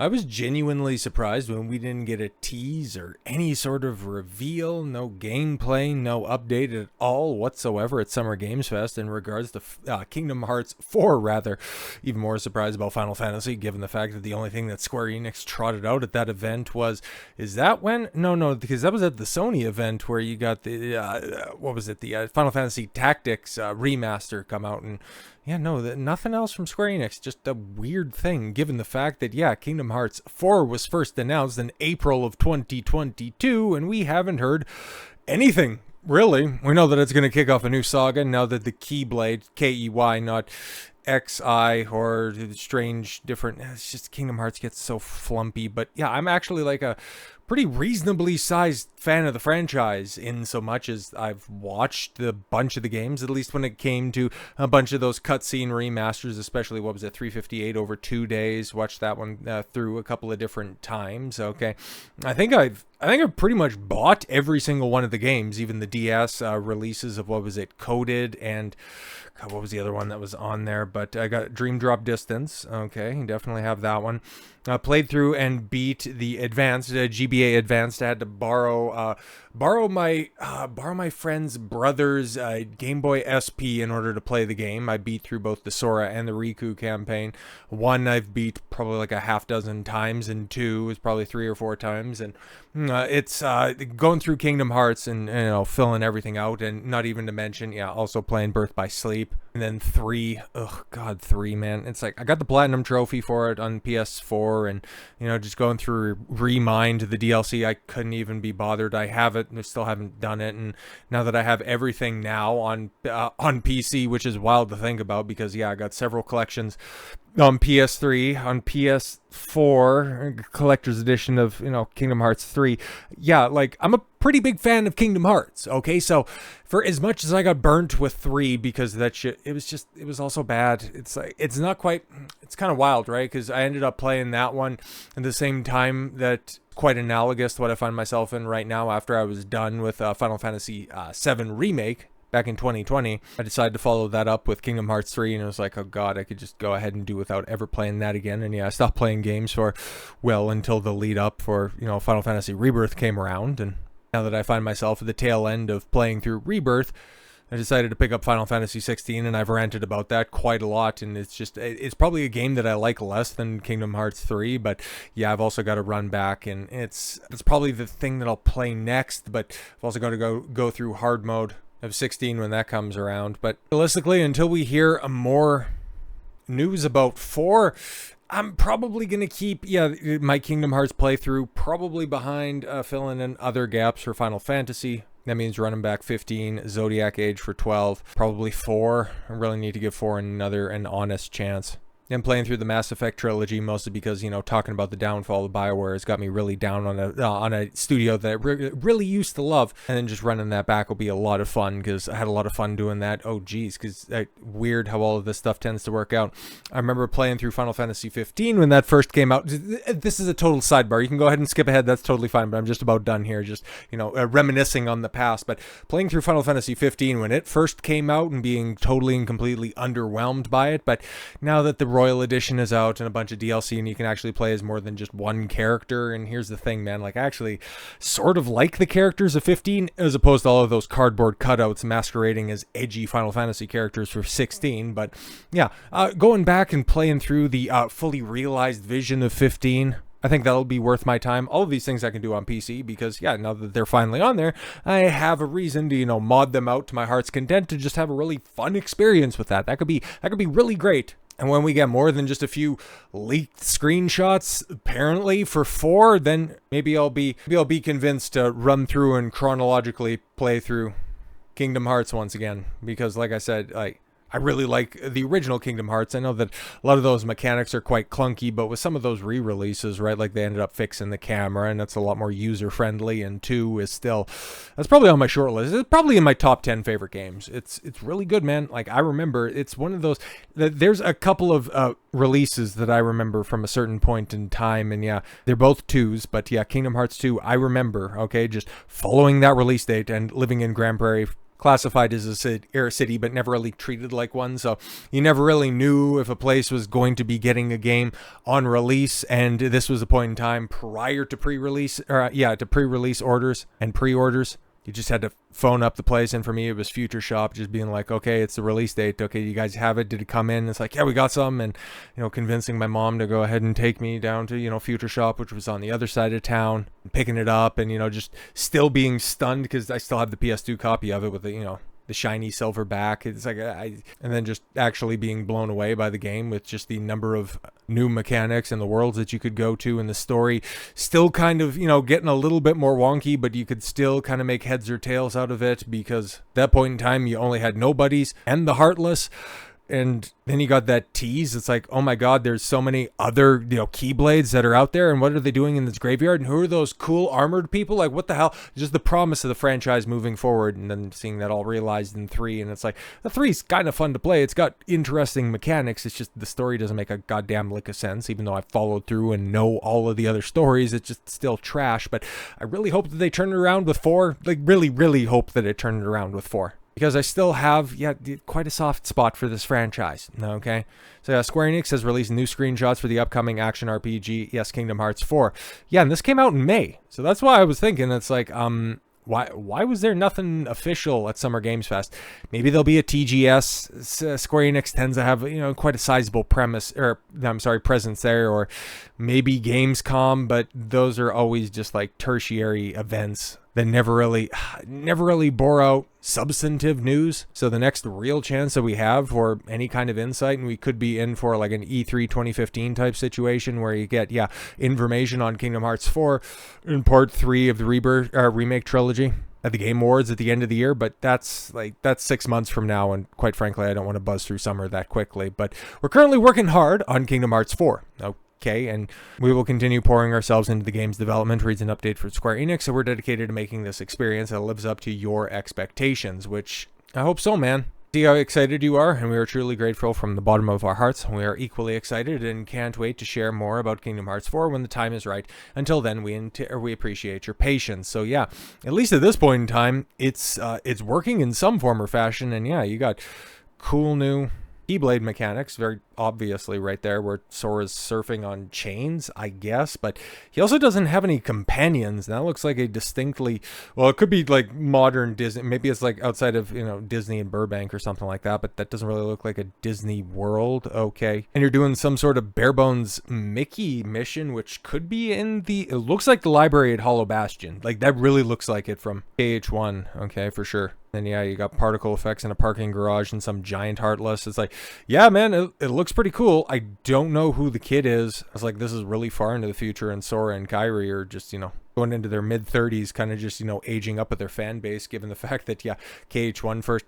I was genuinely surprised when we didn't get a tease or any sort of reveal, no gameplay, no update at all whatsoever at Summer Games Fest in regards to Kingdom Hearts 4, rather. Even more surprised about Final Fantasy, given the fact that the only thing that Square Enix trotted out at that event was, is that when? No, because that was at the Sony event where you got the, the Final Fantasy Tactics remaster come out, and yeah, no, nothing else from Square Enix. Just a weird thing, given the fact that, yeah, Kingdom Hearts 4 was first announced in April of 2022, and we haven't heard anything, really. We know that it's going to kick off a new saga now that the Keyblade, K-E-Y, not X-I, or strange, different... It's just Kingdom Hearts gets so flumpy. But yeah, I'm actually like a pretty reasonably sized fan of the franchise, in so much as I've watched a bunch of the games, at least when it came to a bunch of those cutscene remasters, especially, what was it, 358 over 2 days. Watched that one through a couple of different times. Okay, I think I've pretty much bought every single one of the games, even the DS releases of, what was it, Coded, and God, what was the other one that was on there? But I got Dream Drop Distance. Okay, definitely have that one. Played through and beat the Advanced, GBA Advanced. I had to borrow my friend's brother's Game Boy SP in order to play the game. I beat through both the Sora and the Riku campaign. One I've beat probably like a half dozen times, and two is probably 3 or 4 times. And it's going through Kingdom Hearts and filling everything out, and not even to mention, also playing Birth by Sleep. And then 3, oh god, 3, man. It's like I got the Platinum Trophy for it on PS4, and just going through Remind, the DLC, I couldn't even be bothered. I have it, and I still haven't done it. And now that I have everything now on PC, which is wild to think about, because I got several collections on PS3, on PS4, collector's edition of Kingdom Hearts 3. I'm a pretty big fan of Kingdom Hearts. Okay, so for as much as I got burnt with 3 because of that shit, it was also bad. It's like, it's not quite, it's kind of wild, right? Because I ended up playing that one at the same time that, quite analogous to what I find myself in right now after I was done with Final Fantasy VII Remake back in 2020. I decided to follow that up with Kingdom Hearts 3, and it was like, oh god, I could just go ahead and do without ever playing that again. And I stopped playing games for, until the lead up for, Final Fantasy Rebirth came around. And now that I find myself at the tail end of playing through Rebirth, I decided to pick up Final Fantasy 16, and I've ranted about that quite a lot, and it's probably a game that I like less than Kingdom Hearts 3, but I've also got to run back, and it's probably the thing that I'll play next, but I've also got to go through hard mode of 16 when that comes around. But realistically, until we hear more news about 4, I'm probably going to keep, my Kingdom Hearts playthrough probably behind filling in other gaps for Final Fantasy. That means running back 15, Zodiac Age for 12, probably 4. I really need to give 4 an honest chance. And playing through the Mass Effect trilogy, mostly because, talking about the downfall of BioWare has got me really down on a studio that I really used to love. And then just running that back will be a lot of fun, because I had a lot of fun doing that. Oh, geez, because weird how all of this stuff tends to work out. I remember playing through Final Fantasy 15 when that first came out. This is a total sidebar. You can go ahead and skip ahead. That's totally fine, but I'm just about done here. Just, reminiscing on the past. But playing through Final Fantasy 15 when it first came out and being totally and completely underwhelmed by it. But now that the Royal Edition is out and a bunch of DLC, and you can actually play as more than just one character. And here's the thing, man, I actually sort of like the characters of 15 as opposed to all of those cardboard cutouts masquerading as edgy Final Fantasy characters for 16. But going back and playing through the fully realized vision of 15, I think that'll be worth my time. All of these things I can do on PC because, now that they're finally on there, I have a reason to, mod them out to my heart's content to just have a really fun experience with that. That could be really great. And when we get more than just a few leaked screenshots, apparently, for 4, then maybe I'll be convinced to run through and chronologically play through Kingdom Hearts once again. Because, like I said, I really like the original Kingdom Hearts. I know that a lot of those mechanics are quite clunky, but with some of those re-releases, right, they ended up fixing the camera, and that's a lot more user-friendly, and 2 is still, that's probably on my short list. It's probably in my top 10 favorite games. It's really good, man. I remember, it's one of those, there's a couple of releases that I remember from a certain point in time, and they're both 2s, but Kingdom Hearts 2, I remember, okay, just following that release date and living in Grand Prairie classified as a city, but never really treated like one. So you never really knew if a place was going to be getting a game on release. And this was a point in time prior to pre-release orders and pre-orders. You just had to phone up the place, and for me, it was Future Shop, just being like, okay, it's the release date. Okay, you guys have it? Did it come in? It's like, yeah, we got some, and convincing my mom to go ahead and take me down to Future Shop, which was on the other side of town, picking it up, and just still being stunned because I still have the PS2 copy of it with the shiny silver back. It's like and then just actually being blown away by the game with just the number of new mechanics and the worlds that you could go to, and the story still kind of getting a little bit more wonky, but you could still kind of make heads or tails out of it, because at that point in time you only had nobodies and the Heartless. And then you got that tease. It's like, oh my god, there's so many other, Keyblades that are out there, and what are they doing in this graveyard? And who are those cool armored people? Like, what the hell? Just the promise of the franchise moving forward, and then seeing that all realized in 3. And it's like, the 3's kind of fun to play. It's got interesting mechanics. It's just the story doesn't make a goddamn lick of sense, even though I've followed through and know all of the other stories. It's just still trash. But I really hope that they turn it around with 4. Like, really, really hope that it turned it around with 4. Because I still have, quite a soft spot for this franchise, okay? So Square Enix has released new screenshots for the upcoming action RPG, Kingdom Hearts 4. Yeah, and this came out in May. So that's why I was thinking, it's like, why was there nothing official at Summer Games Fest? Maybe there'll be a TGS. Square Enix tends to have, quite a sizable presence there, or maybe Gamescom, but those are always just like tertiary events that never really bore out substantive news. So the next real chance that we have for any kind of insight, and we could be in for like an E3 2015 type situation where you get information on Kingdom Hearts 4 in part 3 of the remake trilogy at the Game Awards at the end of the year. But that's 6 months from now, and quite frankly, I don't want to buzz through summer that quickly. But we're currently working hard on Kingdom Hearts 4. Okay, and we will continue pouring ourselves into the game's development. Reads an update for Square Enix, so we're dedicated to making this experience that lives up to your expectations, which I hope so, man. See how excited you are, and we are truly grateful from the bottom of our hearts. We are equally excited and can't wait to share more about Kingdom Hearts 4 when the time is right. Until then, we appreciate your patience. So at least at this point in time, it's working in some form or fashion, and you got cool new Keyblade mechanics, very obviously right there, where Sora's surfing on chains, I guess, but he also doesn't have any companions. That looks like a distinctly, it could be like modern Disney, maybe it's like outside of, Disney and Burbank or something like that, but that doesn't really look like a Disney World, okay. And you're doing some sort of bare bones Mickey mission, which could be it looks like the library at Hollow Bastion. Like, that really looks like it from KH1, okay, for sure. And you got particle effects in a parking garage and some giant Heartless. It's like, man, it looks pretty cool. I don't know who the kid is. I was like, this is really far into the future, and Sora and Kairi are just, going into their mid-30s, kind of just, aging up with their fan base, given the fact that, KH1 first,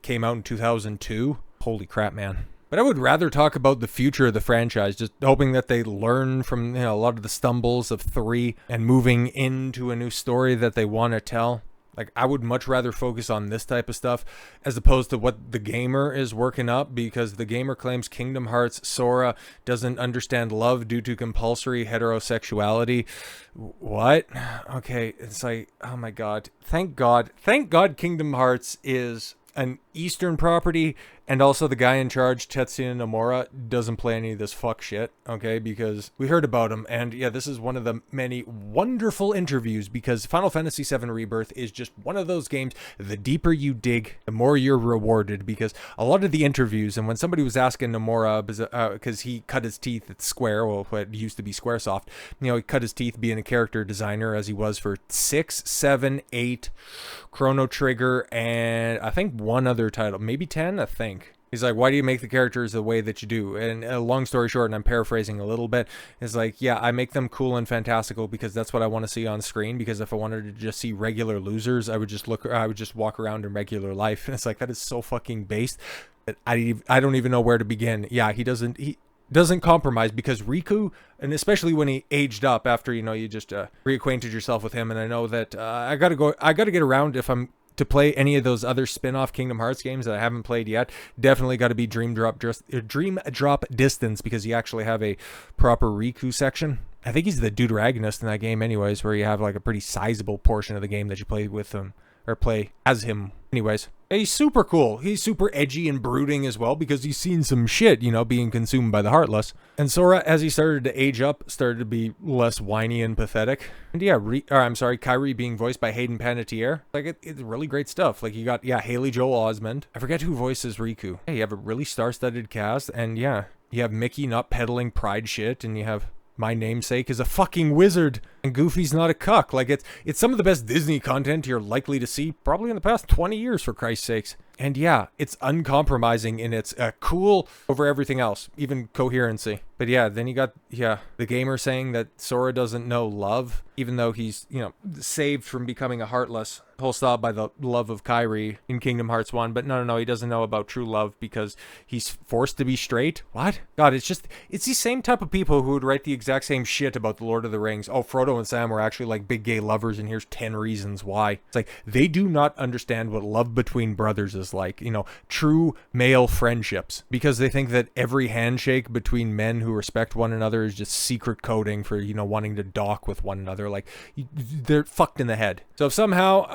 came out in 2002. Holy crap, man. But I would rather talk about the future of the franchise, just hoping that they learn from a lot of the stumbles of 3 and moving into a new story that they want to tell. Like, I would much rather focus on this type of stuff as opposed to what TheGamer is working up, because TheGamer claims Kingdom Hearts Sora doesn't understand love due to compulsory heterosexuality. What? Okay, it's like, oh my god. Thank God Kingdom Hearts is an Eastern property, and also the guy in charge, Tetsuya Nomura, doesn't play any of this fuck shit, okay? Because we heard about him, and this is one of the many wonderful interviews, because Final Fantasy VII Rebirth is just one of those games, the deeper you dig, the more you're rewarded, because a lot of the interviews, and when somebody was asking Nomura, because he cut his teeth at Square, what used to be Squaresoft, he cut his teeth being a character designer, as he was for 6, 7, 8, Chrono Trigger, and I think one other title, maybe 10, I think. He's like, why do you make the characters the way that you do? And long story short, and I'm paraphrasing a little bit, is like, I make them cool and fantastical because that's what I want to see on screen. Because if I wanted to just see regular losers, I would just walk around in regular life. And it's like, that is so fucking based that I don't even know where to begin. He doesn't compromise, because Riku, and especially when he aged up after, you just reacquainted yourself with him. And I know that I got to get around, if I'm to play any of those other spin-off Kingdom Hearts games that I haven't played yet. Definitely got to be Dream Drop Distance, because you actually have a proper Riku section. I think he's the deuteragonist in that game anyways, where you have like a pretty sizable portion of the game that you play with him, or play as him. Anyways, he's super cool. He's super edgy and brooding as well because he's seen some shit, you know, being consumed by the Heartless. And Sora, as he started to age up, started to be less whiny and pathetic. And yeah, Kairi being voiced by Hayden Panettiere. Like, it's really great stuff. Like, you got, Haley Joel Osment. I forget who voices Riku. Hey, you have a really star-studded cast, and yeah, you have Mickey not peddling pride shit, and you have my namesake is a fucking wizard, and Goofy's not a cuck. Like, it's some of the best Disney content you're likely to see probably in the past 20 years, for Christ's sakes. And yeah, it's uncompromising in its cool over everything else, even coherency. But yeah, then you got, TheGamer saying that Sora doesn't know love, even though he's, saved from becoming a Heartless. Whole stop by the love of Kairi in Kingdom Hearts 1. But no, he doesn't know about true love because he's forced to be straight. What? God, it's these same type of people who would write the exact same shit about The Lord of the Rings. Oh, Frodo and Sam were actually like big gay lovers, and here's 10 reasons why. It's like, they do not understand what love between brothers is like, true male friendships, because they think that every handshake between men who respect one another is just secret coding for, wanting to dock with one another. Like, they're fucked in the head. So if somehow,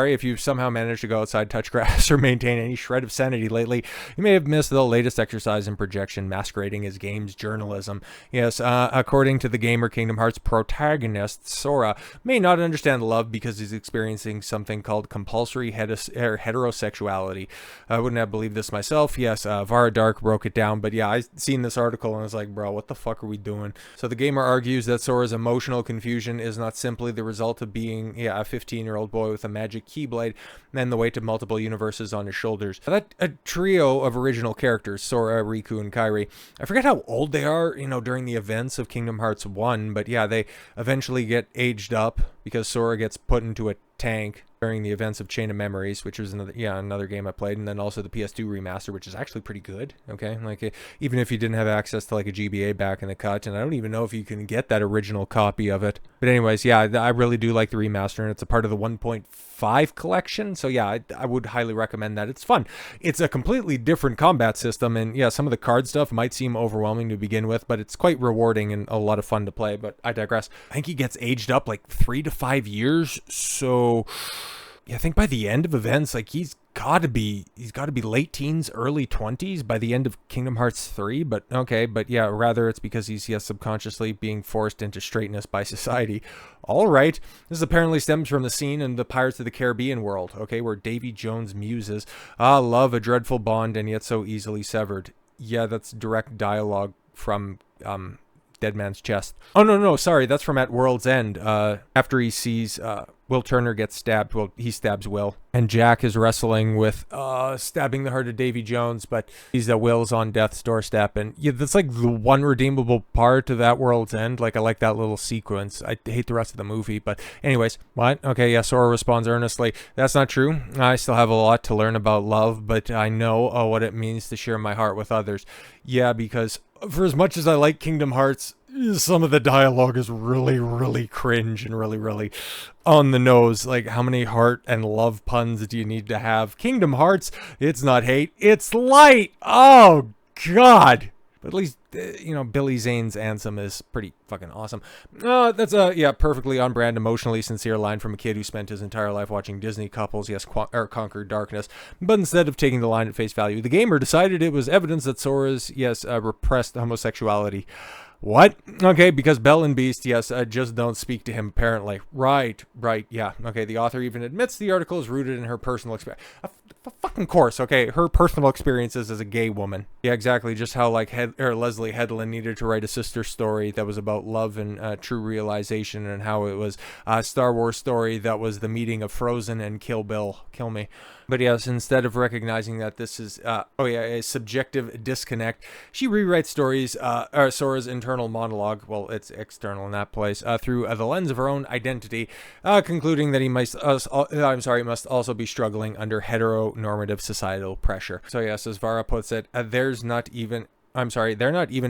if you've somehow managed to go outside, touch grass, or maintain any shred of sanity lately, you may have missed the latest exercise in projection masquerading as games journalism. Yes, according to TheGamer, Kingdom Hearts protagonist Sora may not understand love because he's experiencing something called compulsory heterosexuality. I wouldn't have believed this myself. Yes, Vara Dark broke it down, but yeah, I seen this article and I was like, bro, what the fuck are we doing? So TheGamer argues that Sora's emotional confusion is not simply the result of being a 15-year-old boy with a magic keyblade and the weight of multiple universes on his shoulders. That a trio of original characters, Sora, Riku, and Kairi. I forget how old they are, during the events of Kingdom Hearts 1, but yeah, they eventually get aged up because Sora gets put into a tank during the events of Chain of Memories, which was another game I played, and then also the PS2 remaster, which is actually pretty good. Okay, like even if you didn't have access to like a GBA back in the cut, and I don't even know if you can get that original copy of it. But anyways, yeah, I really do like the remaster, and it's a part of the 1.5 collection. So yeah, I would highly recommend that. It's fun. It's a completely different combat system, and yeah, some of the card stuff might seem overwhelming to begin with, but it's quite rewarding and a lot of fun to play. But I digress. I think he gets aged up like 3 to 5 years. So yeah, I think by the end of events, like he's got to be late teens, early 20s by the end of Kingdom Hearts 3. But okay, but yeah, rather it's because he's subconsciously being forced into straightness by society. All right, this apparently stems from the scene in the Pirates of the Caribbean world, okay, where Davy Jones muses, love, a dreadful bond and yet so easily severed. Yeah, that's direct dialogue from Dead Man's Chest. Oh no, sorry, that's from At World's End. After he sees Will Turner gets stabbed. Well, he stabs Will, and Jack is wrestling with stabbing the heart of Davy Jones, but he's Will's on death's doorstep, and yeah, that's like the one redeemable part of At World's End. Like, I like that little sequence. I hate the rest of the movie, but anyways, what? Okay, yeah, Sora responds earnestly. That's not true. I still have a lot to learn about love, but I know what it means to share my heart with others. Yeah, because for as much as I like Kingdom Hearts, some of the dialogue is really, really cringe and really, really on the nose. Like, how many heart and love puns do you need to have? Kingdom Hearts, it's not hate, it's light. Oh, God. But at least, Billy Zane's anthem is pretty fucking awesome. That's a, perfectly on brand, emotionally sincere line from a kid who spent his entire life watching Disney couples, conquer darkness. But instead of taking the line at face value, TheGamer decided it was evidence that Sora's, repressed homosexuality. What? Okay, because Belle and Beast, just don't speak to him, apparently. Right, yeah. Okay, the author even admits the article is rooted in her personal experience. Fucking course, okay? Her personal experiences as a gay woman. Yeah, exactly. Just how, like, Leslie Headland needed to write a sister story that was about love and true realization, and how it was a Star Wars story that was the meeting of Frozen and Kill Bill. Kill me. But yes, instead of recognizing that this is, a subjective disconnect, she rewrites stories, Sora's internal monologue, well, it's external in that place, through the lens of her own identity, concluding that he must also be struggling under heteronormative societal pressure. So yes, as Vara puts it, they're not even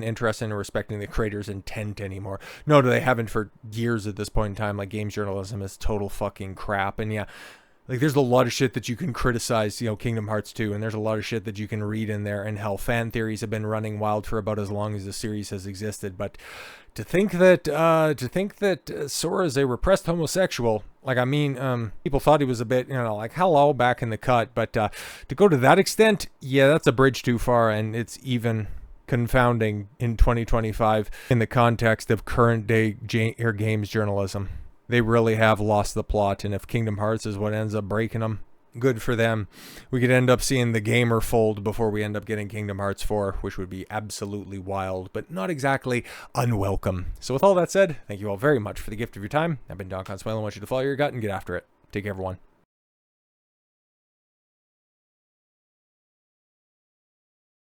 interested in respecting the creator's intent anymore. No, they haven't for years at this point in time. Like, games journalism is total fucking crap. And yeah, Like, there's a lot of shit that you can criticize, Kingdom Hearts 2, and there's a lot of shit that you can read in there, and hell, fan theories have been running wild for about as long as the series has existed. But to think that Sora is a repressed homosexual, people thought he was a bit, like, hello, back in the cut, but to go to that extent, yeah, that's a bridge too far, and it's even confounding in 2025 in the context of current day games journalism. They really have lost the plot, and if Kingdom Hearts is what ends up breaking them, good for them. We could end up seeing TheGamer fold before we end up getting Kingdom Hearts 4, which would be absolutely wild, but not exactly unwelcome. So with all that said, thank you all very much for the gift of your time. I've been Don Consuelo. I want you to follow your gut and get after it. Take care, everyone.